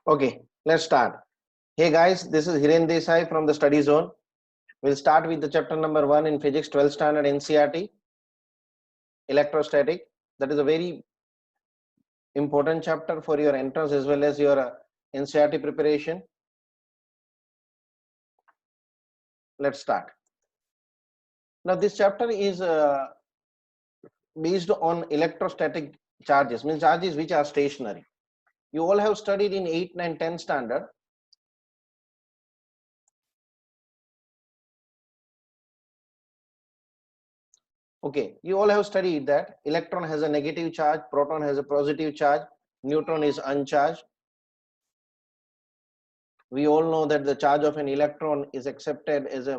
Okay, let's start. Hey guys, this is Hiren Desai from the study zone. We'll start with the chapter number 1 in physics 12th standard NCERT, electrostatic. That is a very important chapter for your entrance as well as your NCERT preparation. Let's start. Now this chapter is based on electrostatic charges, means charges which are stationary. You all have studied in 8, 9, 10 standard. Okay, you all have studied that electron has a negative charge, proton has a positive charge, neutron is uncharged. We all know that the charge of an electron is accepted as a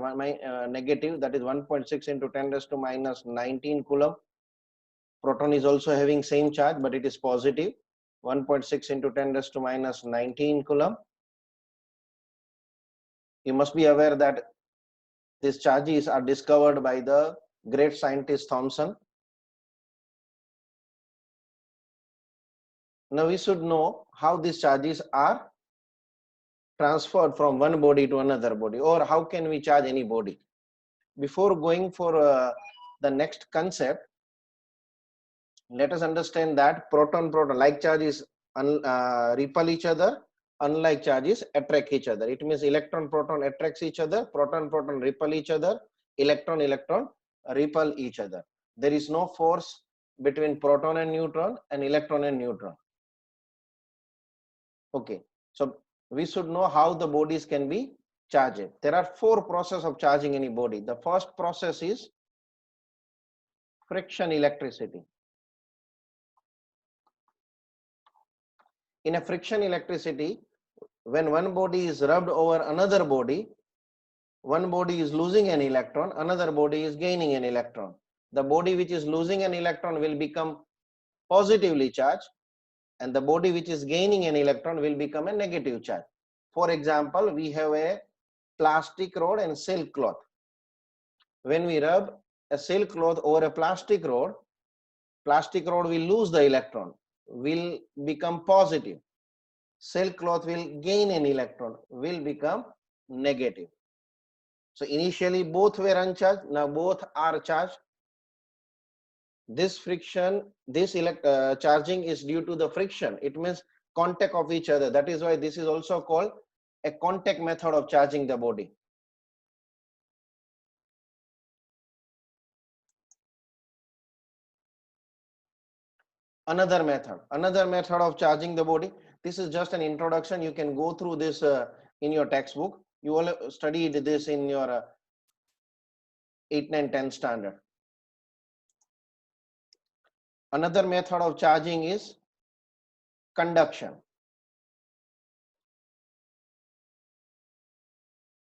negative, that is 1.6 into 10 raised to minus 19 coulomb. Proton is also having same charge, but it is positive, 1.6 into 10 raised to minus 19 coulomb. You must be aware that these charges are discovered by the great scientist Thomson. Now we should know how these charges are transferred from one body to another body, or how can we charge any body. Before going for the next concept, let us understand that proton like charges repel each other, unlike charges attract each other. It means electron proton attracts each other, proton repel each other, electron repel each other. There is no force between proton and neutron and electron and neutron. Okay, so we should know how the bodies can be charged. There are 4 processes of charging any body. The first process is friction electricity. In a friction electricity, when one body is rubbed over another body, one body is losing an electron, another body is gaining an electron. The body which is losing an electron will become positively charged, and the body which is gaining an electron will become a negative charge. For example, we have a plastic rod and silk cloth. When we rub a silk cloth over a plastic rod will lose the electron, will become positive. Silk cloth will gain an electron, will become negative. So initially both were uncharged, now both are charged. This friction, this charging is due to the friction. It means contact of each other. That is why this is also called a contact method of charging the body. Another method of charging the body. This is just an introduction. You can go through this in your textbook. You all studied this in your 8, 9, 10 standard. Another method of charging is conduction.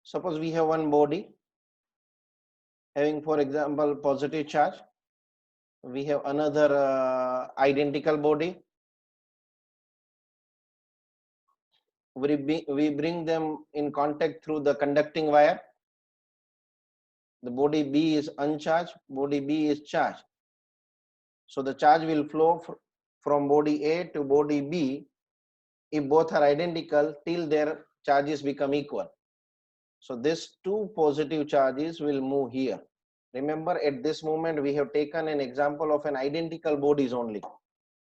Suppose we have one body having, for example, positive charge. We have another identical body. We bring them in contact through the conducting wire. The body B is uncharged, body B is charged. So the charge will flow from body A to body B if both are identical till their charges become equal. So these 2 positive charges will move here. Remember, at this moment we have taken an example of an identical bodies only.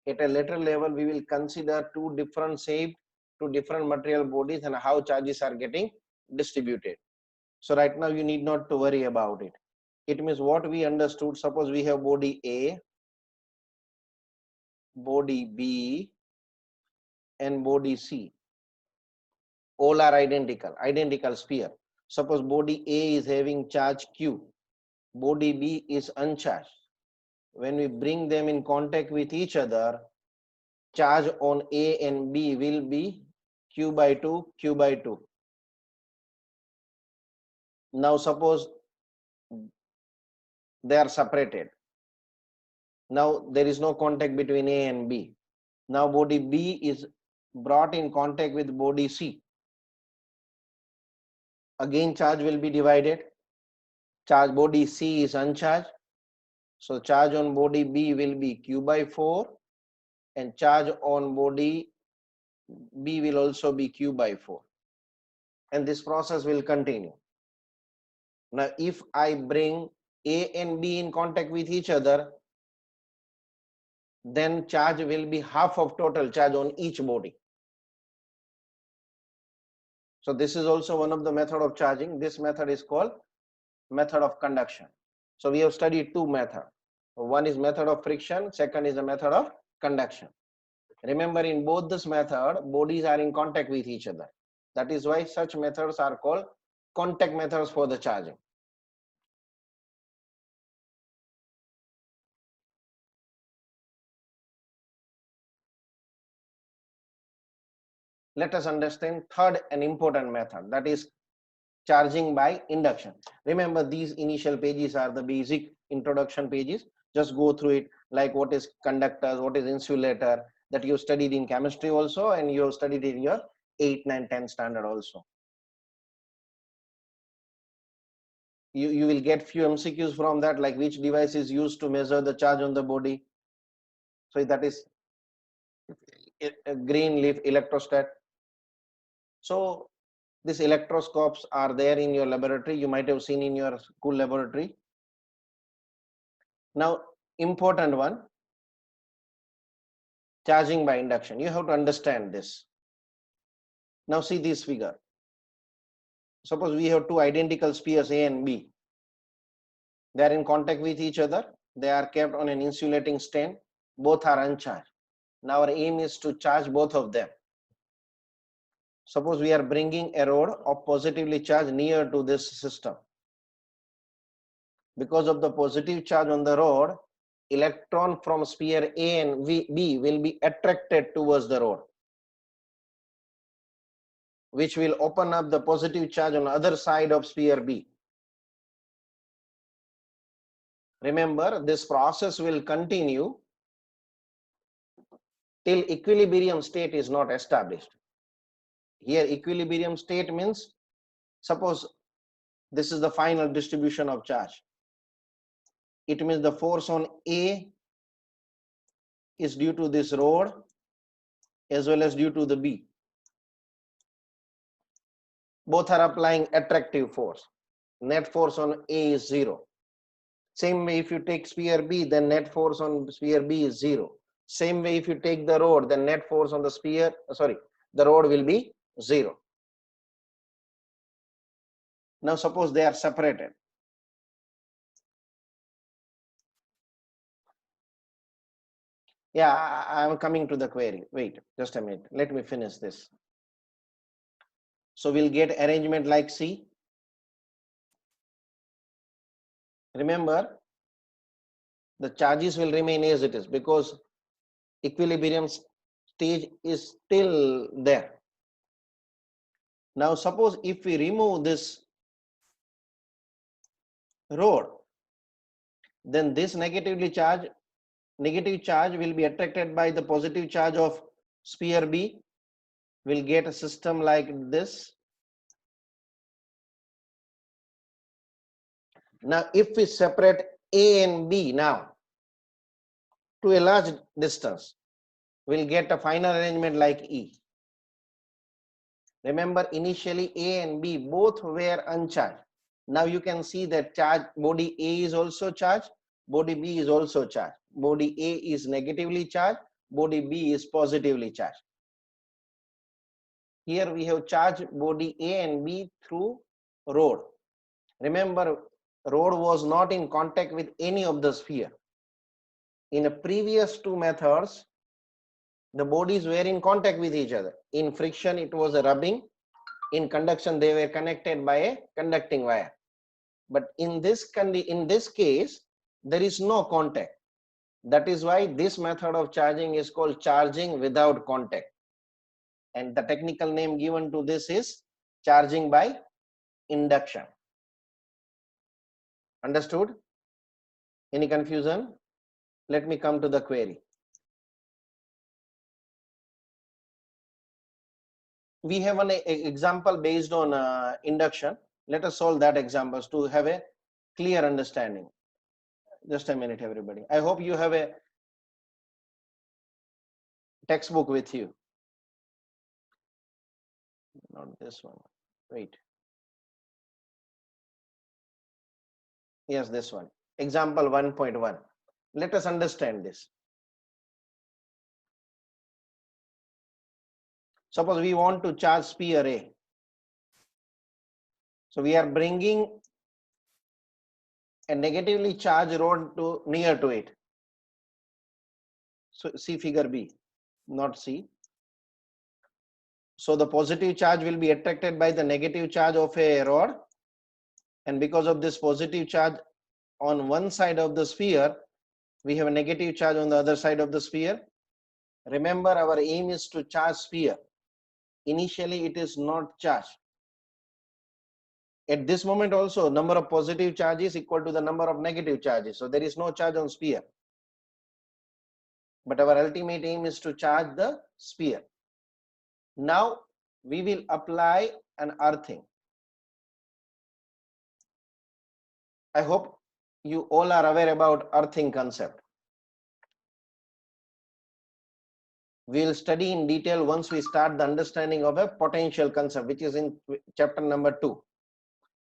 At a later level we will consider 2 different shaped, 2 different material bodies and how charges are getting distributed. So right now you need not to worry about it. It means what we understood, suppose we have body A, body B and body C. All are identical sphere. Suppose body A is having charge Q, body B is uncharged. When we bring them in contact with each other, charge on A and B will be Q by 2, Q by 2. Now suppose they are separated. Now there is no contact between A and B. Now body B is brought in contact with body C. Again charge will be divided. Charge body C is uncharged. So charge on body B will be Q by 4 and charge on body B will also be Q by 4. And this process will continue. Now, if I bring A and B in contact with each other, then charge will be half of total charge on each body. So this is also one of the method of charging. This method is called method of conduction. So we have studied two methods. One is method of friction, second is a method of conduction. Remember, in both this method, bodies are in contact with each other. That is why such methods are called contact methods for the charging. Let us understand third and important method, that is charging by induction. Remember, these initial pages are the basic introduction pages. Just go through it, like what is conductor, what is insulator, that you studied in chemistry also, and you have studied in your 8, 9, 10 standard also. You will get few MCQs from that, like which device is used to measure the charge on the body. So that is a green leaf electrostat. So these electroscopes are there in your laboratory. You might have seen in your school laboratory. Now, important one, charging by induction. You have to understand this. Now see this figure. Suppose we have two identical spheres A and B. They are in contact with each other. They are kept on an insulating stand. Both are uncharged. Now our aim is to charge both of them. Suppose we are bringing a rod of positively charged near to this system. Because of the positive charge on the rod, electron from sphere A and B will be attracted towards the rod, which will open up the positive charge on the other side of sphere B. Remember, this process will continue till equilibrium state is not established. Here, equilibrium state means, suppose this is the final distribution of charge. It means the force on A is due to this rod as well as due to the B. Both are applying attractive force. Net force on A is 0. Same way, if you take sphere B, then net force on sphere B is 0. Same way, if you take the rod, then net force on the sphere, the rod will be 0. Now suppose they are separated. Yeah, I'm coming to the query. Wait, just a minute. Let me finish this. So we'll get arrangement like C. Remember, the charges will remain as it is because equilibrium stage is still there. Now suppose if we remove this rod, then this negative charge will be attracted by the positive charge of sphere B. We'll get a system like this. Now if we separate A and B now to a large distance, we'll get a final arrangement like E. Remember, initially A and B both were uncharged. Now you can see that charge body A is also charged, body B is also charged. Body A is negatively charged, body B is positively charged. Here we have charged body A and B through rod. Remember, rod was not in contact with any of the sphere. In the previous two methods, the bodies were in contact with each other. In friction, it was a rubbing. In conduction, they were connected by a conducting wire. But in this case, there is no contact. That is why this method of charging is called charging without contact. And the technical name given to this is charging by induction. Understood? Any confusion? Let me come to the query. We have an example based on induction. Let us solve that examples to have a clear understanding. Just a minute, everybody. I hope you have a textbook with you. Not this one. Wait. Yes, this one. Example 1.1. Let us understand this. Suppose we want to charge sphere A. So we are bringing a negatively charged rod to near to it. So see figure B, not C. So the positive charge will be attracted by the negative charge of a rod, and because of this positive charge on one side of the sphere, we have a negative charge on the other side of the sphere. Remember, our aim is to charge sphere. Initially it is not charged. At this moment also, number of positive charges equal to the number of negative charges, so there is no charge on sphere, but our ultimate aim is to charge the sphere. Now we will apply an earthing. I hope you all are aware about earthing concept. We will study in detail once we start the understanding of a potential concept, which is in chapter number 2.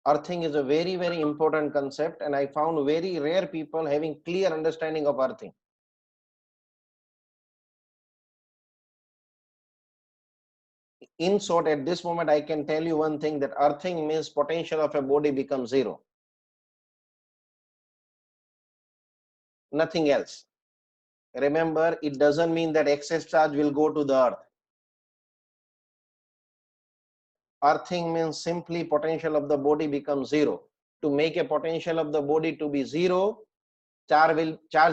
Earthing is a very, very important concept, and I found very rare people having clear understanding of earthing. In short, at this moment, I can tell you one thing, that earthing means potential of a body becomes zero. Nothing else. Remember, it doesn't mean that excess charge will go to the earth. Earthing means simply potential of the body becomes zero. To make a potential of the body to be zero, charge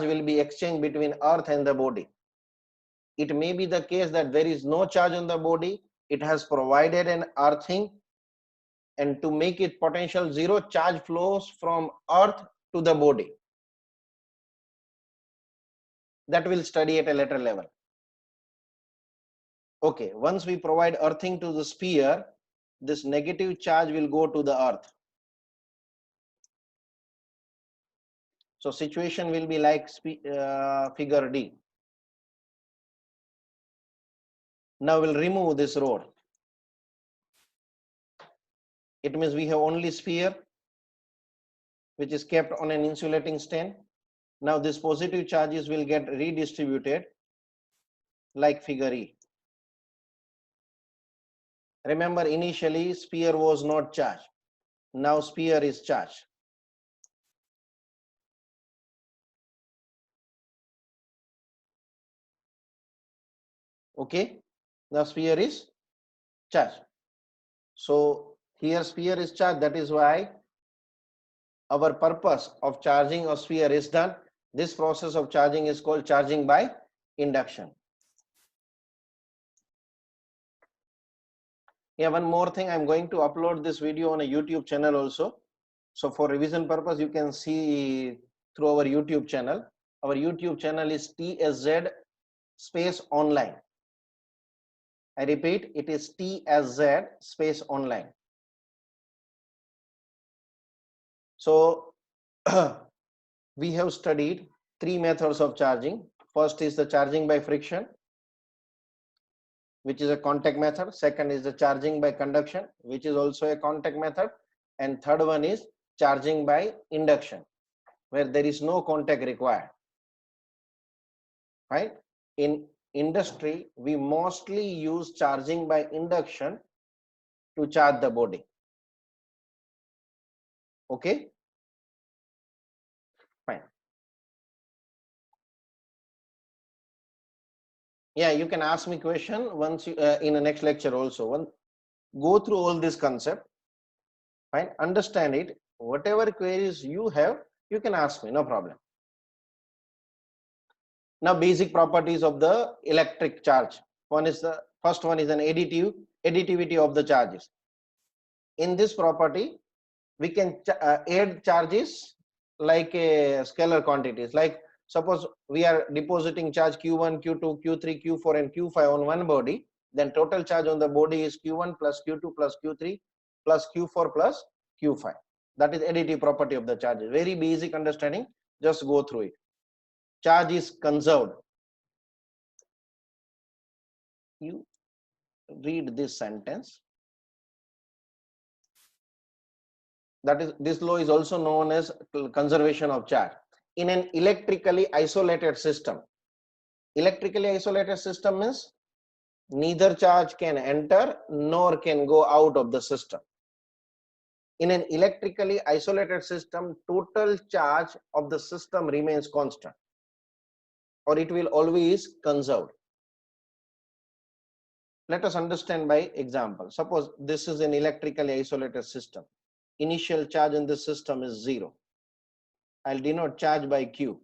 will be exchanged between earth and the body. It may be the case that there is no charge on the body, it has provided an earthing, and to make it potential zero, charge flows from earth to the body. That we'll study at a later level. Okay, once we provide earthing to the sphere, this negative charge will go to the earth. So situation will be like figure D. Now we'll remove this rod. It means we have only sphere which is kept on an insulating stand. Now these positive charges will get redistributed like figure E. Remember, initially sphere was not charged. Now sphere is charged. Okay, now sphere is charged. So here sphere is charged. That is why our purpose of charging a sphere is done. This process of charging is called charging by induction. Yeah, one more thing, I'm going to upload this video on a YouTube channel also. So for revision purpose, you can see through our YouTube channel. Our YouTube channel is TSZ space online. I repeat, it is TSZ space online. So we have studied 3 methods of charging. First is the charging by friction, which is a contact method. Second is the charging by conduction, which is also a contact method. And third one is charging by induction, where there is no contact required. Right? In industry, we mostly use charging by induction to charge the body. Okay? Fine. Yeah, you can ask me question once you in the next lecture also. Go through all this concept. Fine, understand it. Whatever queries you have, you can ask me, no problem. Now, basic properties of the electric charge. First one is an additivity of the charges. In this property, we can add charges like a scalar quantities. Like suppose we are depositing charge Q1, Q2, Q3, Q4 and Q5 on one body, then total charge on the body is Q1 plus Q2 plus Q3 plus Q4 plus Q5. That is additive property of the charges. Very basic understanding, just go through it. Charge is conserved. You read this sentence. That is, this law is also known as conservation of charge. In an electrically isolated system, electrically isolated system means neither charge can enter nor can go out of the system. In an electrically isolated system, total charge of the system remains constant, or it will always conserve. Let us understand by example. Suppose this is an electrically isolated system. Initial charge in the system is 0. I'll denote charge by Q.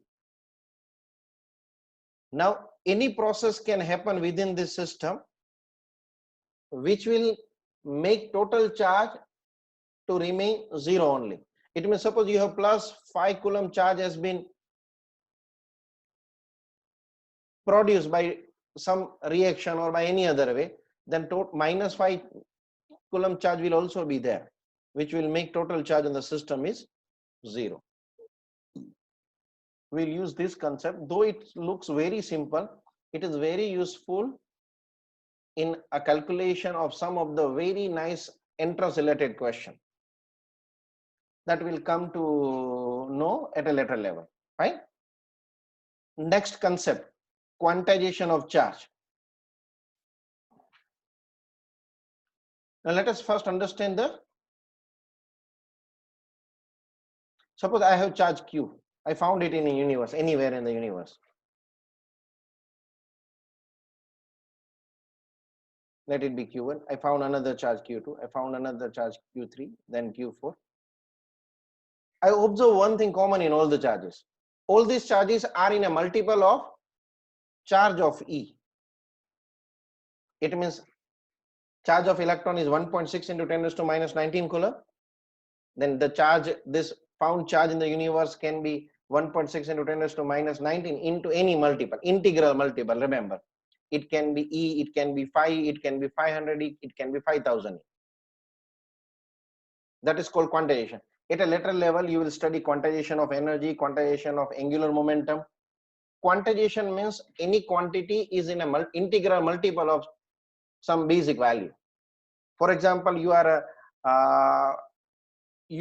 Now, any process can happen within this system which will make total charge to remain 0 only. It means suppose you have plus 5 coulomb charge has been produced by some reaction or by any other way, then minus 5 coulomb charge will also be there, which will make total charge in the system is 0. We'll use this concept, though it looks very simple, it is very useful in a calculation of some of the very nice entrance related question that will come to know at a later level, right? Next concept, quantization of charge. Now let us first understand suppose I have charge Q. I found it in a universe, anywhere in the universe. Let it be Q1. I found another charge Q2. I found another charge Q3, then Q4. I observe one thing common in all the charges. All these charges are in a multiple of charge of E. It means charge of electron is 1.6 into 10 raised to minus 19 coulomb. Then the charge, this found charge in the universe can be 1.6 into 10 raised to minus 19 into any multiple, integral multiple, remember. It can be E, it can be 5, it can be 500 E, it can be 5000 E. That is called quantization. At a later level, you will study quantization of energy, quantization of angular momentum. Quantization means any quantity is in a integral multiple of some basic value. For example, you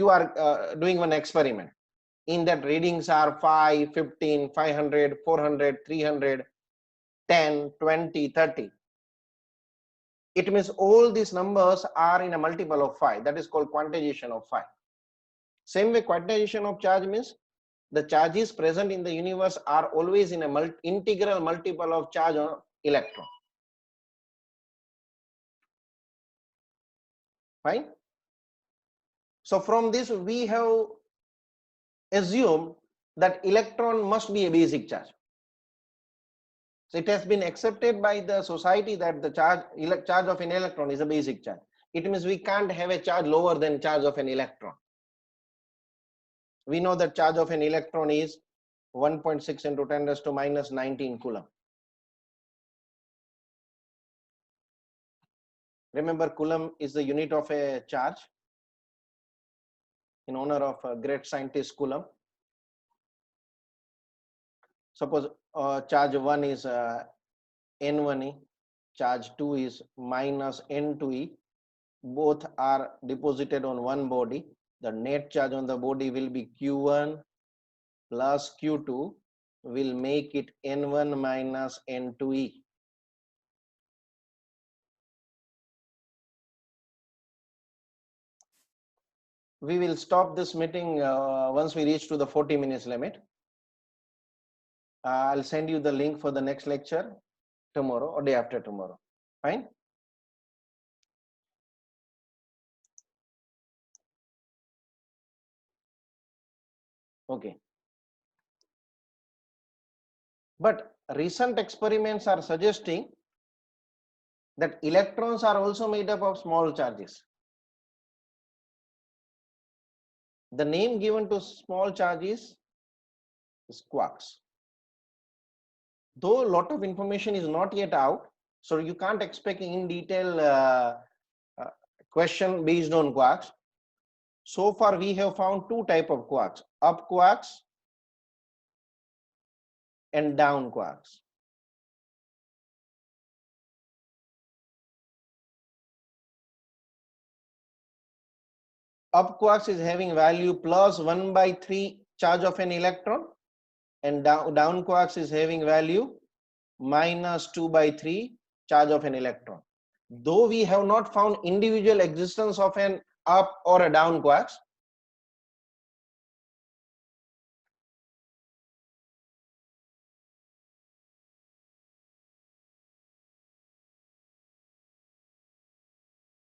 are doing one experiment. In that readings are 5, 15, 500, 400, 300, 10, 20, 30. It means all these numbers are in a multiple of 5. That is called quantization of 5. Same way, quantization of charge means the charges present in the universe are always in a integral multiple of charge on electron. Fine. So from this we have assumed that electron must be a basic charge. So it has been accepted by the society that the charge of an electron is a basic charge. It means we can't have a charge lower than charge of an electron. We know that charge of an electron is 1.6 into 10 raised to minus 19 coulomb. Remember, coulomb is the unit of a charge in honor of a great scientist Coulomb. Suppose charge 1 is N1E, charge 2 is minus N2E. Both are deposited on one body. The net charge on the body will be Q1 plus Q2, will make it N1 minus N2E. We will stop this meeting once we reach to the 40 minutes limit. I'll send you the link for the next lecture tomorrow or day after tomorrow. Fine. Okay. But recent experiments are suggesting that electrons are also made up of small charges. The name given to small charges is quarks. Though a lot of information is not yet out, so you can't expect in detail question based on quarks. So far we have found two types of quarks, up quarks and down quarks. Up quarks is having value plus 1/3 charge of an electron, and down quarks is having value minus 2/3 charge of an electron. Though we have not found individual existence of an up or a down quarks,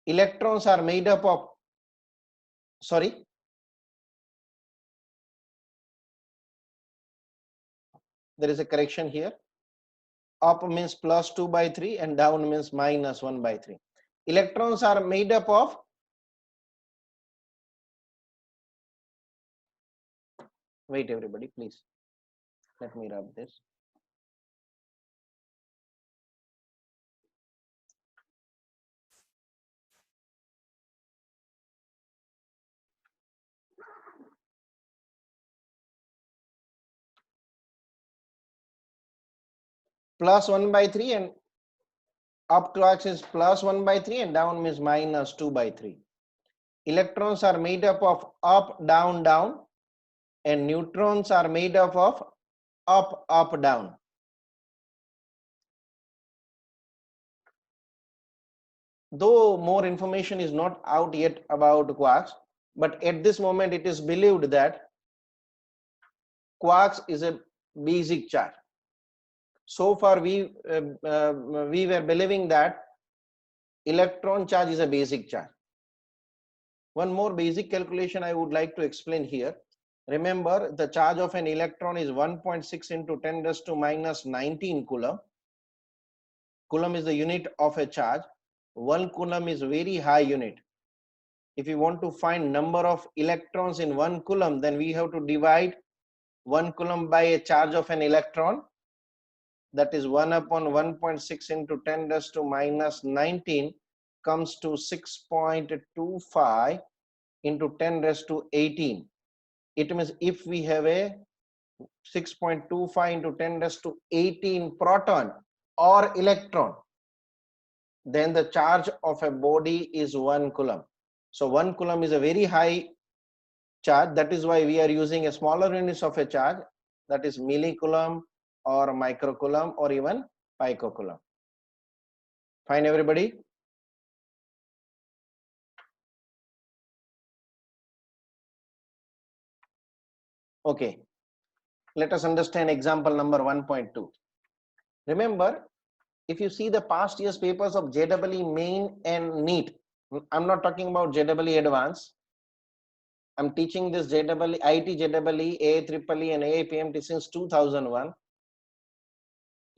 electrons are made up of, sorry, there is a correction here. Up means plus 2/3 and down means minus 1/3. Electrons are made up of, wait everybody please, let me rub this. Plus 1/3 and up quarks is plus 1/3 and down means minus 2/3. Electrons are made up of up, down, down, and neutrons are made up of up, up, down. Though more information is not out yet about quarks, but at this moment it is believed that quarks is a basic charge. So far we were believing that electron charge is a basic charge. One more basic calculation I would like to explain here. Remember, the charge of an electron is 1.6 into 10 raised to minus 19 coulomb. Coulomb is the unit of a charge. 1 coulomb is very high unit. If you want to find number of electrons in 1 coulomb, then we have to divide 1 coulomb by a charge of an electron. That is 1 upon 1.6 into 10 raised to minus 19 comes to 6.25 into 10 raised to 18. It means if we have a 6.25 into 10 raised to 18 proton or electron, then the charge of a body is 1 coulomb. So 1 coulomb is a very high charge. That is why we are using a smaller units of a charge, that is millicoulomb or microcoulomb or even picocoulomb. Fine, everybody? Okay, let us understand example number 1.2. Remember, if you see the past year's papers of JEE main and NEET, I'm not talking about JEE advanced. I'm teaching this JEE, IT JEE, AAEE and AAPMT since 2001.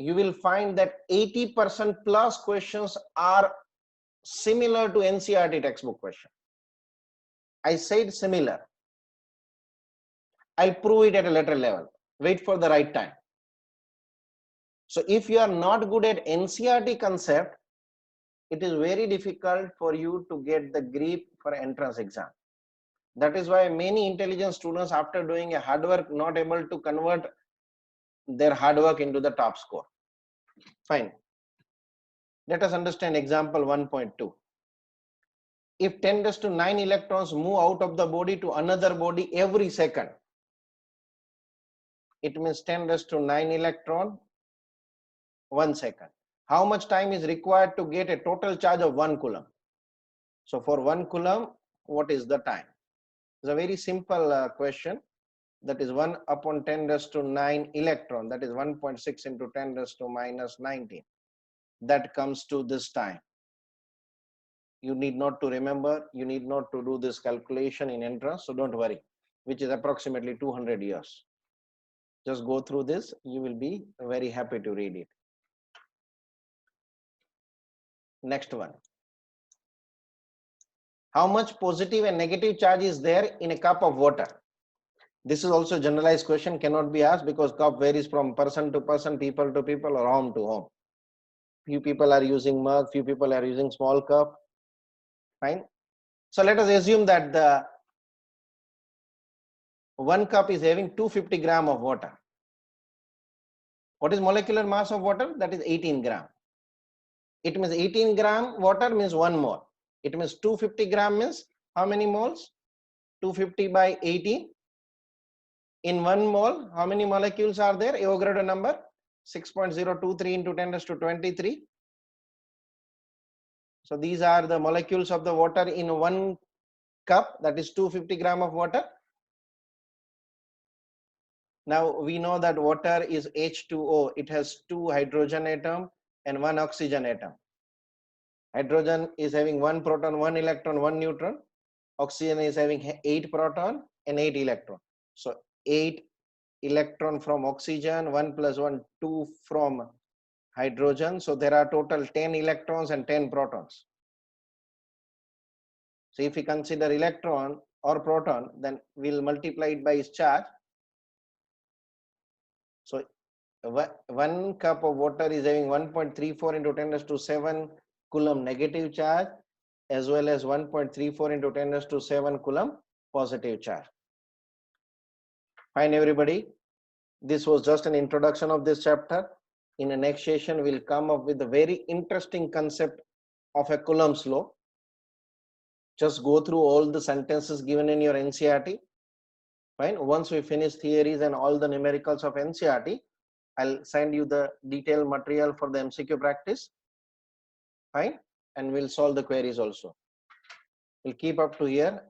You will find that 80% plus questions are similar to NCERT textbook question. I said similar. I'll prove it at a later level. Wait for the right time. So if you are not good at NCERT concept, it is very difficult for you to get the grip for entrance exam. That is why many intelligent students, after doing a hard work, not able to convert their hard work into the top score. Fine. Let us understand example 1.2. If 10 raised to 9 electrons move out of the body to another body every second, it means 10 raised to 9 electron 1 second. How much time is required to get a total charge of 1 coulomb? So for 1 coulomb, what is the time? It's a very simple question. That is 1 upon 10 raised to 9 electron. That is 1.6 into 10 raised to minus 19. That comes to this time. You need not to remember. You need not to do this calculation in entrance. So don't worry, which is approximately 200 years. Just go through this. You will be very happy to read it. Next one. How much positive and negative charge is there in a cup of water? This is also a generalized question, cannot be asked because cup varies from person to person, people to people, or home to home. Few people are using mug, few people are using small cup. Fine. So let us assume that the 1 cup is having 250 gram of water. What is molecular mass of water? That is 18 gram. It means 18 gram water means 1 mole. It means 250 gram means how many moles? 250 by 80. In 1 mole, how many molecules are there? Avogadro number 6.023 into 10 raised to 23. So these are the molecules of the water in 1 cup, that is 250 gram of water. Now we know that water is H2O. It has 2 hydrogen atom and 1 oxygen atom. Hydrogen is having 1 proton, 1 electron, 1 neutron. Oxygen is having 8 proton and 8 electron. So 8 electron from oxygen, 1 plus 1, 2 from hydrogen. So there are total 10 electrons and 10 protons. So if we consider electron or proton, then we'll multiply it by its charge. So 1 cup of water is having 1.34 into 10 raised to 7 coulomb negative charge, as well as 1.34 into 10 raised to 7 coulomb positive charge. Fine, everybody. This was just an introduction of this chapter. In the next session, we'll come up with a very interesting concept of a Coulomb's law. Just go through all the sentences given in your NCERT. Fine. Once we finish theories and all the numericals of NCERT, I'll send you the detailed material for the MCQ practice. Fine. And we'll solve the queries also. We'll keep up to here.